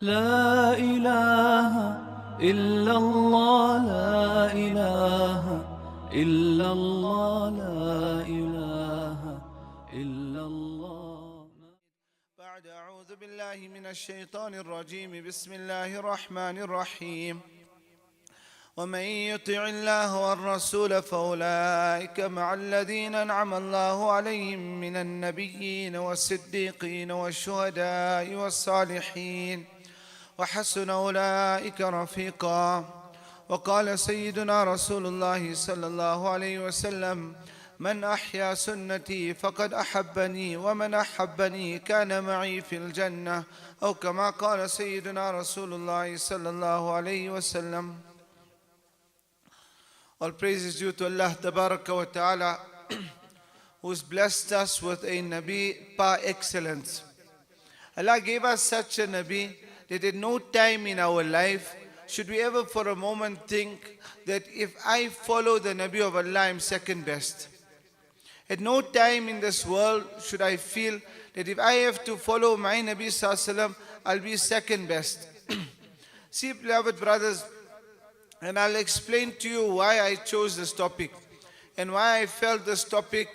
لا إله إلا الله لا إله إلا الله لا إله إلا الله. بعد أعوذ بالله من الشيطان الرجيم. بسم الله الرحمن الرحيم. ومن يطع الله والرسول فأولئك مع الذين أنعم الله عليهم من النبيين والصديقين والشهداء والصالحين وحسن أولئك رفيقا. وقال سيدنا رسول الله صلى الله عليه وسلم: من أحيا سنتي فقد أحبني ومن أحبني كان معي في الجنة، أو كما قال سيدنا رسول الله صلى الله عليه وسلم. All praise is due to Allah Tabaraka wa Ta'ala, who has blessed us with a Nabi par excellence. Allah gave us such a Nabi that at no time in our life should we ever for a moment think that if I follow the Nabi of Allah, I'm second best. At no time in this world should I feel that if I have to follow my Nabi Sallallahu Alaihi Wasallam, I'll be second best. See, beloved brothers, and I'll explain to you why I chose this topic and why I felt this topic,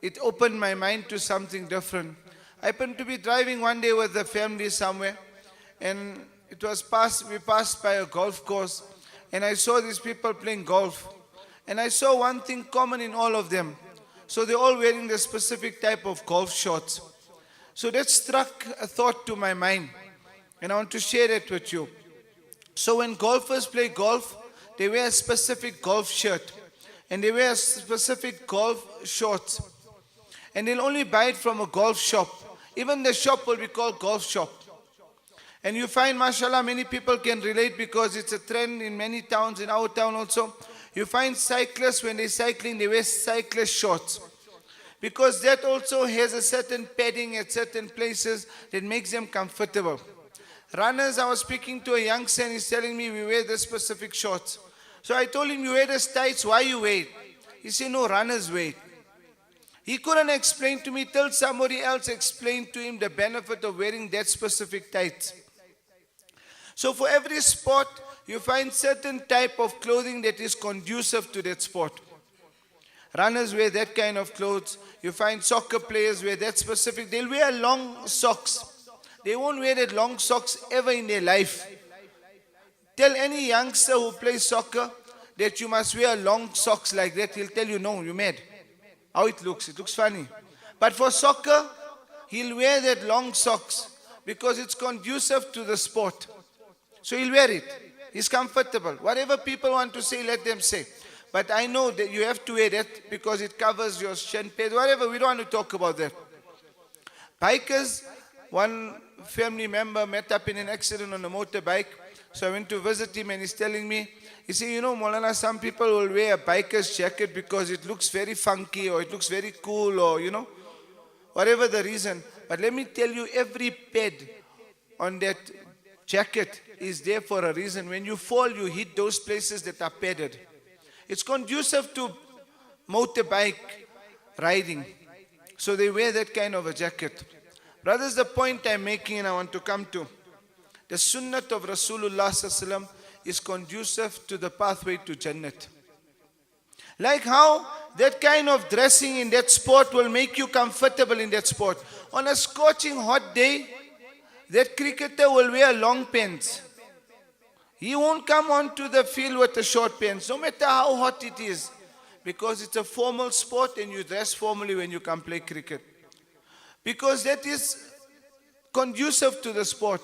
it opened my mind to something different. I happened to be driving one day with the family somewhere, and we passed by a golf course, and I saw these people playing golf, and I saw one thing common in all of them. So they're all wearing the specific type of golf shorts. So that struck a thought to my mind, and I want to share it with you. So when golfers play golf, they wear a specific golf shirt and they wear a specific golf shorts, and they'll only buy it from a golf shop. Even the shop will be called golf shop. And you find, mashallah, many people can relate because it's a trend in many towns, in our town also. You find cyclists, when they're cycling, they wear cyclist shorts, because that also has a certain padding at certain places that makes them comfortable. Runners, I was speaking to a youngster and he's telling me we wear this specific shorts. So I told him, you wear this tights, why you wear it? He said, no, runners wear it. He couldn't explain to me till somebody else explained to him the benefit of wearing that specific tights. So for every sport, you find certain type of clothing that is conducive to that sport. Runners wear that kind of clothes. You find soccer players wear that specific. They'll wear long socks. They won't wear that long socks ever in their life. Tell any youngster who plays soccer that you must wear long socks like that. He'll tell you, no, you're mad. How it looks funny. But for soccer, he'll wear that long socks because it's conducive to the sport. So he'll wear it. He's comfortable. Whatever people want to say, let them say. But I know that you have to wear that because it covers your shin pads, whatever. We don't want to talk about that. Bikers, one family member met up in an accident on a motorbike. So I went to visit him and he's telling me, he said, you know, Moulana, some people will wear a biker's jacket because it looks very funky or it looks very cool or, you know, whatever the reason. But let me tell you, every pad on that jacket is there for a reason. When you fall, you hit those places that are padded. It's conducive to motorbike riding. So they wear that kind of a jacket. Brothers, the point I'm making and I want to come to, the Sunnah of Rasulullah Sallallahu is conducive to the pathway to Jannah. Like how that kind of dressing in that sport will make you comfortable in that sport. On a scorching hot day, that cricketer will wear long pants. He won't come onto the field with the short pants, no matter how hot it is, because it's a formal sport and you dress formally when you come play cricket. Because that is conducive to the sport.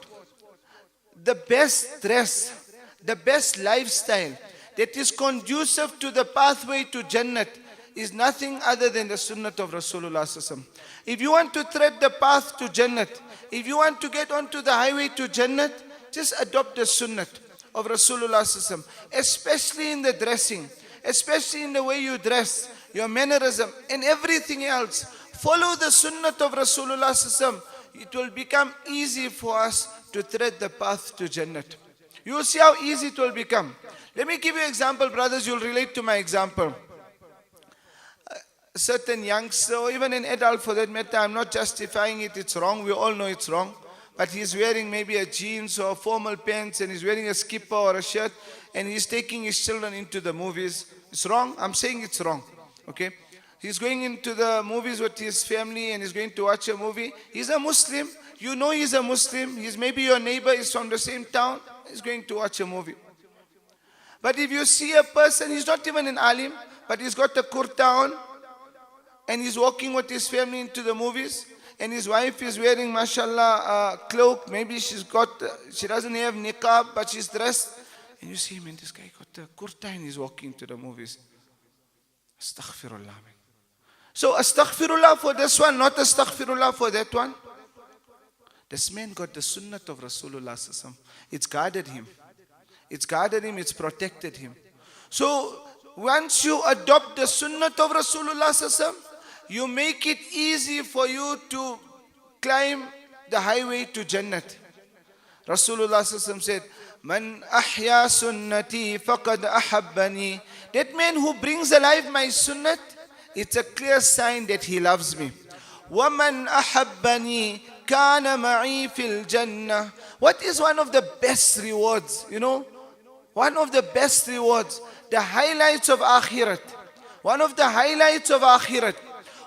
The best dress, the best lifestyle that is conducive to the pathway to Jannah is nothing other than the Sunnah of Rasulullah. If you want to tread the path to Jannah, if you want to get onto the highway to Jannah, just adopt the Sunnah of Rasulullah, especially in the dressing, especially in the way you dress, your mannerism and everything else. Follow the Sunnah of Rasulullah. It will become easy for us to tread the path to Jannah. You will see how easy it will become. Let me give you an example, brothers. You'll relate to my example. A certain youngster, or even an adult for that matter, I'm not justifying it, it's wrong. We all know it's wrong. but he's wearing maybe a jeans or formal pants, and he's wearing a skipper or a shirt, and he's taking his children into the movies. It's wrong. I'm saying it's wrong. Okay? He's going into the movies with his family and he's going to watch a movie. He's a Muslim. You know he's a Muslim. He's maybe your neighbor, is from the same town. He's going to watch a movie. But if you see a person, he's not even an alim, but he's got a kurta on and he's walking with his family into the movies, and his wife is wearing, mashallah, a cloak. Maybe she doesn't have niqab, but she's dressed. And you see him, and this guy got the kurta and he's walking to the movies. Astaghfirullah. So astaghfirullah for this one, not astaghfirullah for that one. This man got the sunnah of Rasulullah sallallahu. It's guarded him. It's guarded him, it's protected him. So once you adopt the sunnah of Rasulullah sallallahu, you make it easy for you to climb the highway to Jannah. Rasulullah sallallahu said, Man ahya sunnati faqad ahabbani. That man who brings alive my sunnah, it's a clear sign that he loves me. وَمَنْ أَحَبَّنِي كَانَ مَعِي فِي الْجَنَّةِ. What is one of the best rewards? You know, one of the best rewards, the highlights of Akhirat. One of the highlights of Akhirat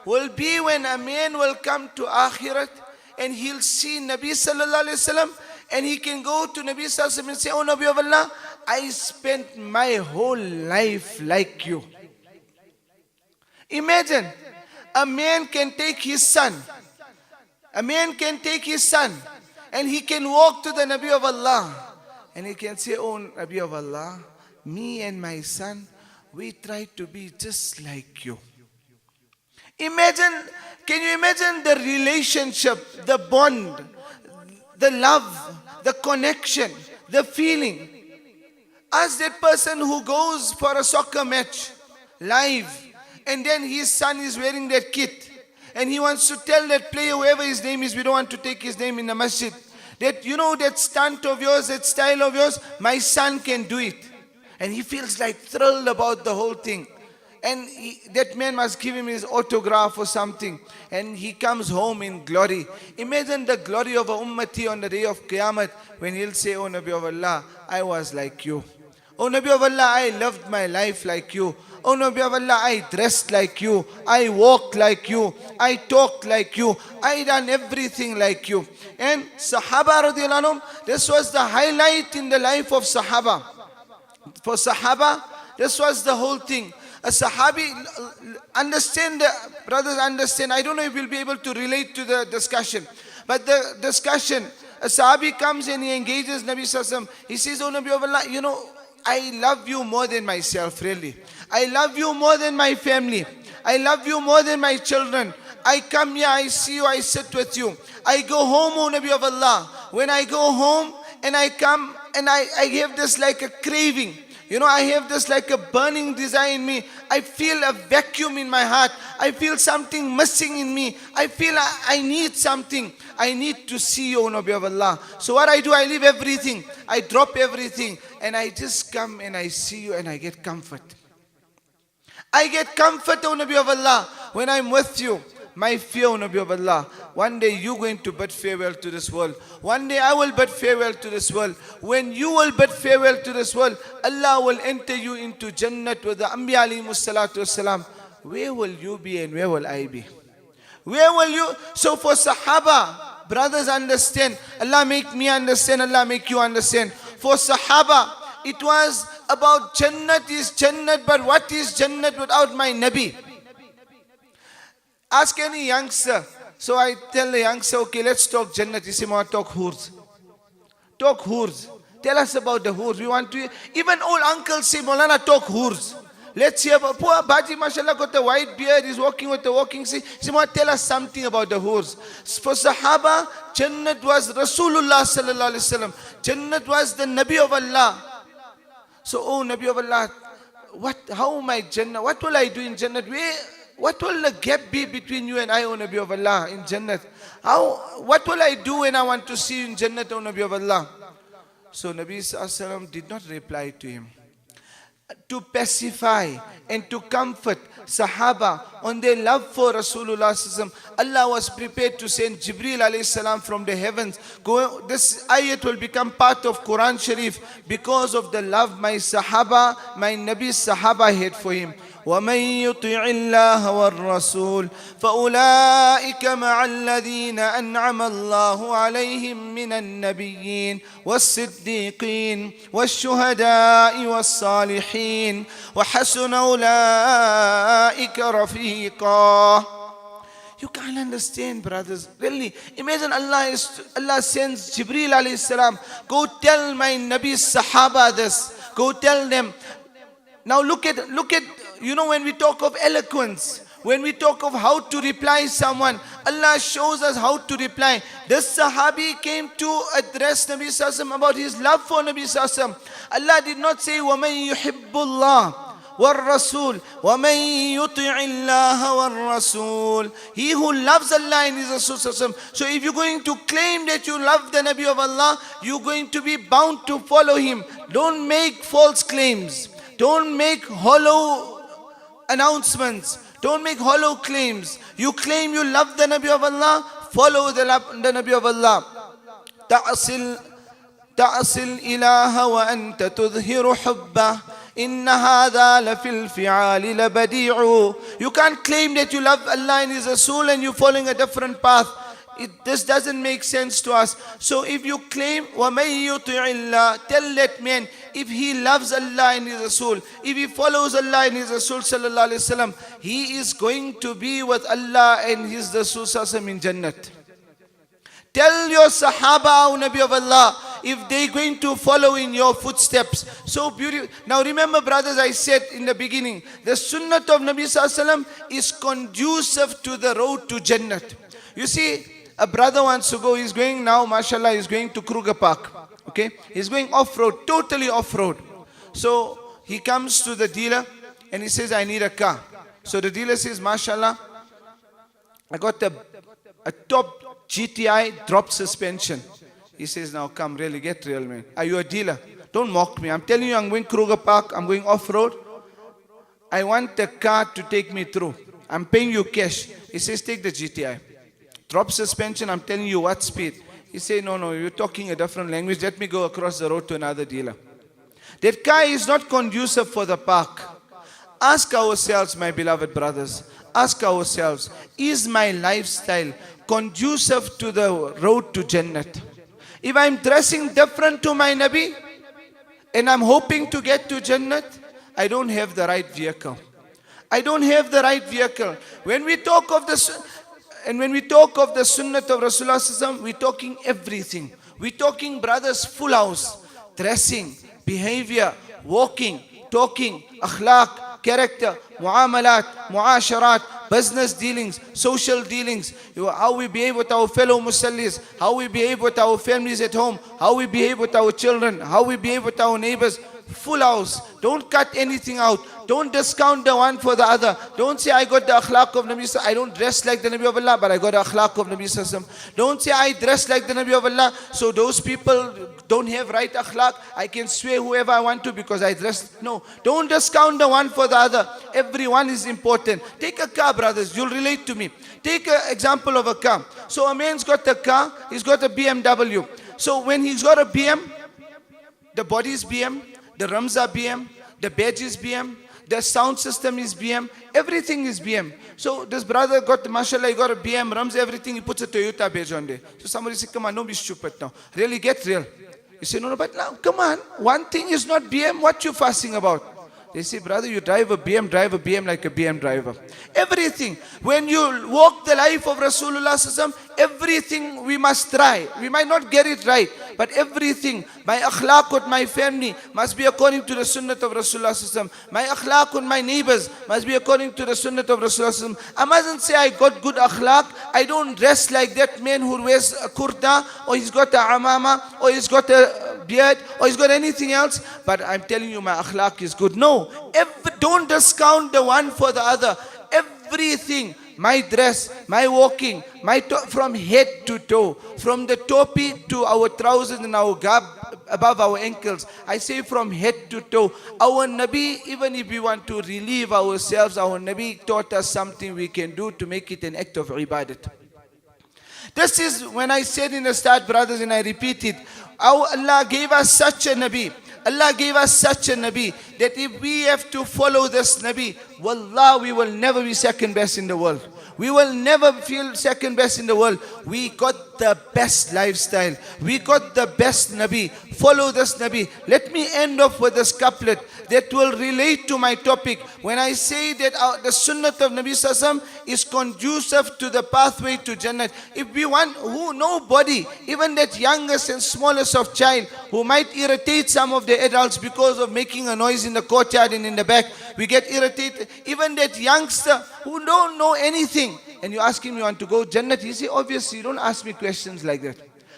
will be when a man will come to Akhirat and he'll see Nabi sallallahu alayhi wasallam, and he can go to Nabi sallallahu alayhi wasallam and say, Oh Nabi of Allah, I spent my whole life like you. Imagine, a man can take his son. A man can take his son and he can walk to the Nabi of Allah and he can say, Oh Nabi of Allah, me and my son, we try to be just like you. Imagine, can you imagine the relationship, the bond, the love, the connection, the feeling? Ask that person who goes for a soccer match live, and then his son is wearing that kit, and he wants to tell that player, whoever his name is, we don't want to take his name in the masjid, that you know that stunt of yours, that style of yours, my son can do it. And he feels like thrilled about the whole thing. And that man must give him his autograph or something. And he comes home in glory. Imagine the glory of a ummati on the day of Qiyamah when he'll say, Oh Nabi of Allah, I was like you. Oh Nabi of Allah, I loved my life like you. Oh Nabi of Allah, I dressed like you. I walked like you. I talked like you. I done everything like you. And Sahaba radiallahu anhum, this was the highlight in the life of Sahaba. For Sahaba, this was the whole thing. A Sahabi, understand, brothers understand, I don't know if you'll be able to relate to the discussion. But the discussion, a Sahabi comes and he engages Nabi Sallallahu Alaihi Wasallam. He says, Oh Nabi of Allah, you know, I love you more than myself, really. I love you more than my family. I love you more than my children. I come here, I see you, I sit with you. I go home, O Nabi of Allah. When I go home and I come and I have this like a craving. You know, I have this like a burning desire in me. I feel a vacuum in my heart. I feel something missing in me. I feel I need something. I need to see you, O Nabi of Allah. So what I do, I leave everything. I drop everything. And I just come and I see you and I get comfort. I get comfort, O Nabi of Allah, when I'm with you. My fear, O Nabi of Allah, one day you're going to bid farewell to this world. One day I will bid farewell to this world. When you will bid farewell to this world, Allah will enter you into Jannah with the Anbiya alayhimus salatu wassalam. Where will you be and where will I be? Where will you? So for Sahaba, brothers understand. Allah make me understand. Allah make you understand. For Sahaba, it was about Jannah is Jannah, but what is Jannah without my Nabi? Ask any youngster. So I tell the youngster, okay, let's talk Jannah. He says, talk hoors. Talk hoors. Tell us about the hoors. We want to, even old uncles say, Moulana, talk hoors. Let's hear about, poor Baji, mashallah, got a white beard, he's walking with the walking stick. He says, tell us something about the hoors. For Sahaba, Jannah was Rasulullah sallallahu alayhi wasallam. Jannah was the Nabi of Allah. So, oh Nabi of Allah, how am I Jannah? What will I do in Jannah? What will the gap be between you and I, O Nabi of Allah, in Jannah? What will I do when I want to see you in Jannah, O Nabi of Allah? So Nabi Sallallahu Alaihi Wasallam did not reply to him. to pacify and to comfort Sahaba on their love for Rasulullah sallallahu alaihi wasallam, Allah was prepared to send Jibreel alayhi salam from the heavens. This ayat will become part of Quran Sharif because of the love my Sahaba, my Nabi's Sahaba had for him. وَمَن يُطِعِ اللَّهَ وَالرَّسُولَ فَأُولَٰئِكَ مَعَ الَّذِينَ أَنْعَمَ اللَّهُ عَلَيْهِم مِّنَ النَّبِيِّينَ وَالصِّدِّيقِينَ وَالشُّهَدَاءِ وَالصَّالِحِينَ وَحَسُنَ أُولَٰئِكَ رَفِيقًا. You can't understand, brothers. Really, imagine Allah sends Jibreel alayhi salam. Go tell my Nabi's Sahaba this. Go tell them. Now look at, when we talk of eloquence, when we talk of how to reply someone, Allah shows us how to reply. This Sahabi came to address Nabi Sallallahu Alaihi Wasallam about his love for Nabi Sallallahu Alaihi Wasallam. Allah did not say, وَمَن يُحِبُّ اللَّهِ وَالرَّسُولِ وَمَن يُطِعِ اللَّهَ وَالرَّسُولِ. He who loves Allah and His Rasul Sallallahu Alaihi Wasallam. So if you're going to claim that you love the Nabi of Allah, you're going to be bound to follow him. Don't make false claims. Don't make hollow announcements. Don't make hollow claims. You claim you love the Nabi of Allah, follow the Nabi of Allah. تعصي الإله وأنت تظهر حبه إن هذا لفي الفعال لبديع. You can't claim that you love Allah and His Rasul and you're following a different path. This doesn't make sense to us. So if you claim وَمَن يُطِعِ اللَّهِ, tell that man, if he loves Allah and His Rasul, if he follows Allah and His Rasul sallallahu alaihi wasallam, he is going to be with Allah and His Rasul sallallahu alaihi wasallam in Jannah. Tell your Sahaba, O Nabi of Allah, if they're going to follow in your footsteps. So beautiful. Now remember, brothers, I said in the beginning, the Sunnah of Nabi sallallahu alaihi wasallam is conducive to the road to Jannah. You see, a brother wants to go, he's going now, mashallah, he's going to Kruger Park. Okay? He's going off-road, totally off-road. So he comes to the dealer and he says, I need a car. So the dealer says, mashallah, I got a top GTI drop suspension. He says, now come, really, get real, man. Are you a dealer? Don't mock me. I'm telling you, I'm going Kruger Park, I'm going off-road. I want the car to take me through. I'm paying you cash. He says, take the GTI. Drop suspension, I'm telling you what speed. He said, no, you're talking a different language. Let me go across the road to another dealer. That car is not conducive for the park. Ask ourselves, my beloved brothers. Ask ourselves, is my lifestyle conducive to the road to Jannah? If I'm dressing different to my Nabi and I'm hoping to get to Jannah, I don't have the right vehicle. I don't have the right vehicle. When we talk of the Sunnah of Rasulullah, we're talking everything. We're talking, brothers, full house, dressing, behavior, walking, talking, akhlaq, character, muamalat, muasharat, business dealings, social dealings, how we behave with our fellow Musallis, how we behave with our families at home, how we behave with our children, how we behave with our neighbors. Full house. Don't cut anything out. Don't discount the one for the other. Don't say I got the akhlaq of Nabi. I don't dress like the Nabi of Allah, but I got the akhlaq of Nabi. Don't say I dress like the Nabi of Allah, so those people don't have right akhlaq. I can swear whoever I want to because I dress. No. Don't discount the one for the other. Everyone is important. Take a car, brothers. You'll relate to me. Take an example of a car. So a man's got a car. He's got a BMW. So when he's got a BM, the body is BM. The rims are BM, the badge is BM, the sound system is BM, everything is BM. So this brother got, mashallah, he got a BM, rims, everything, he puts a Toyota badge on there. So somebody said, come on, don't be stupid now. Really, get real. You say, no, but now, come on, one thing is not BM, what you fussing about? They say, brother, you drive a BM like a BM driver. Everything. When you walk the life of Rasulullah, everything we must try. We might not get it right, but everything. My akhlaq with my family must be according to the Sunnah of Rasulullah. My akhlaq with my neighbors must be according to the Sunnah of Rasulullah. I mustn't say I got good akhlaq. I don't dress like that man who wears a kurta, or he's got a amama, or he's got a beard, or he's got anything else. But I'm telling you, my akhlaq is good. No. Don't discount the one for the other. Everything, my dress, my walking, from head to toe, from the topi to our trousers and our above our ankles. I say from head to toe. Our Nabi, even if we want to relieve ourselves, our Nabi taught us something we can do to make it an act of ibadat. This is when I said in the start, brothers, and I repeat it. Allah gave us such a Nabi. Allah gave us such a Nabi that if we have to follow this Nabi, wallah, we will never be second best in the world. We will never feel second best in the world. We got the best lifestyle. We got the best Nabi. Follow this Nabi. Let me end off with this couplet that will relate to my topic. When I say that the Sunnah of Nabi Sallallahu is conducive to the pathway to Jannah. If we want, nobody, even that youngest and smallest of child who might irritate some of the adults because of making a noise in the courtyard and in the back, we get irritated. Even that youngster who don't know anything, and you ask him, you want to go Jannah? He say, obviously, don't ask me questions like that.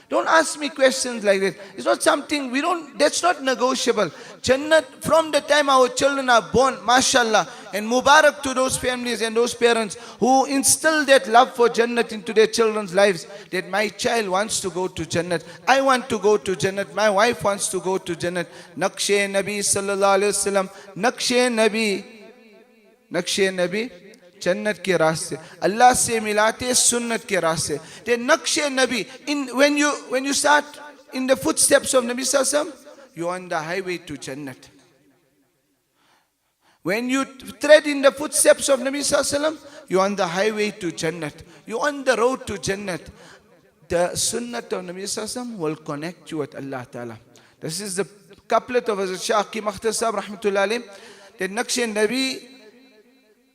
Don't ask me questions like that. It's not something, that's not negotiable. Jannah, from the time our children are born, mashallah, and Mubarak to those families and those parents who instill that love for Jannah into their children's lives, that my child wants to go to Jannah. I want to go to Jannah. My wife wants to go to Jannah. Naqshe Nabi sallallahu alayhi wa sallam. Naqshe Nabi. जन्नत के रास्ते अल्लाह से मिलाते सुन्नत के रास्ते. The Naqsh Nabi, when you start in the footsteps of Nabi Sallallahu, you're on the highway to Jannat. When you tread in the footsteps of Nabi Sallallahu, you're on the highway to Jannat. You're on the road to Jannat. The Sunnah of Nabi Sallallahu will connect you with Allah Ta'ala. This is the couplet of Hazrat Shah Ki Makhtar Sahab Rahmatullah Alayhi. The Naqsh Nabi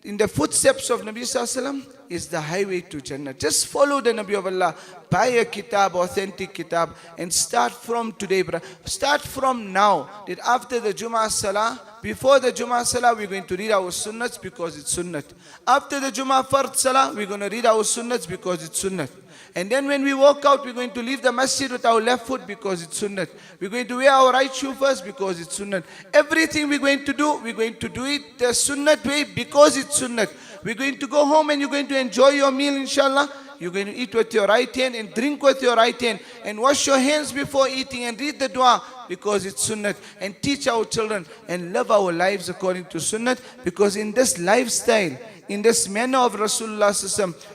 in the footsteps of Nabi Sallallahu is the highway to Jannah. Just follow the Nabi of Allah. Buy a kitab, authentic kitab, and start from today, brother. Start from now. That after the Jummah Salah, before the Jummah Salah, we're going to read our sunnats because it's sunnat. After the Jummah Fard Salah, we're going to read our sunnats because it's sunnat. And then when we walk out, we're going to leave the masjid with our left foot because it's sunnat. We're going to wear our right shoe first because it's sunnat. Everything we're going to do it the sunnat way because it's sunnat. We're going to go home and you're going to enjoy your meal, inshallah. You're going to eat with your right hand and drink with your right hand and wash your hands before eating and read the dua because it's sunnat, and teach our children and live our lives according to sunnat, because in this lifestyle, in this manner of Rasulullah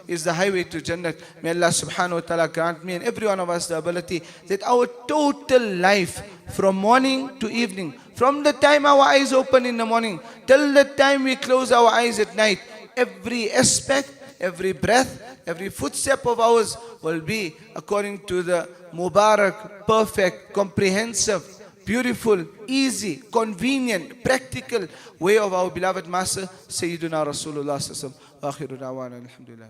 is the highway to Jannah. May Allah subhanahu wa ta'ala grant me and every one of us the ability that our total life from morning to evening, from the time our eyes open in the morning till the time we close our eyes at night, every aspect, every breath, every footstep of ours will be according to the Mubarak, perfect, comprehensive, beautiful, easy, convenient, practical way of our beloved Master, Sayyiduna Rasulullah sallallahu alaihi wasallam. Akhiru da'wana alhamdulillah.